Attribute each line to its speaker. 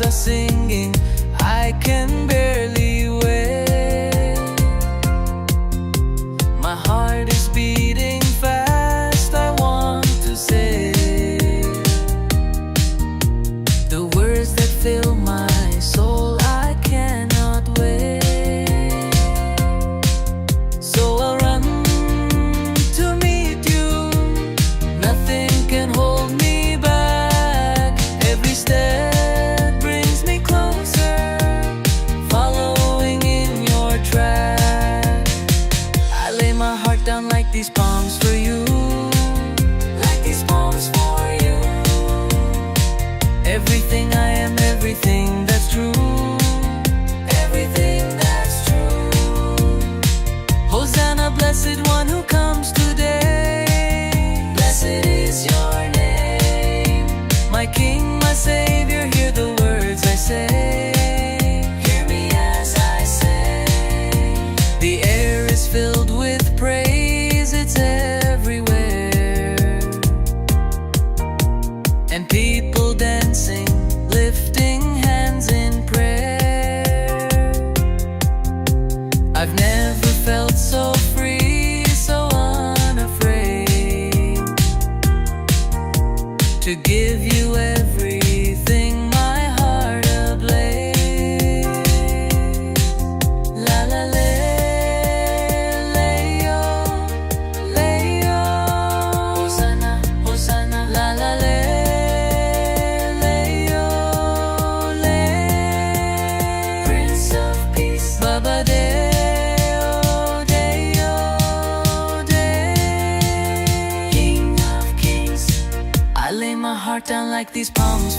Speaker 1: are singing, I can barely wait. My heart is beating fast, I want to say the words that fill my soul, I cannot wait. So I'll run to meet you, nothing can hold me back. Every step brings me closer, following in your track. I lay my heart down like these palms for you, like these palms for you. Everything I am, everything that's true, everything that's true. Hosanna, blessed one who comes today. Blessed is your name, my King, my Savior. Hear the words I say, hear me as I say. The air is filled with praise, it's everywhere, and people dancing, lifting hands in prayer. I've never felt so free, so unafraid to give you everything, my heart ablaze. La la lay-o, lay-o. Hosanna, Hosanna. La la lay-o, lay. Prince of Peace, Baba Deo, Deo, Day. King of Kings, I lay my heart down like these palms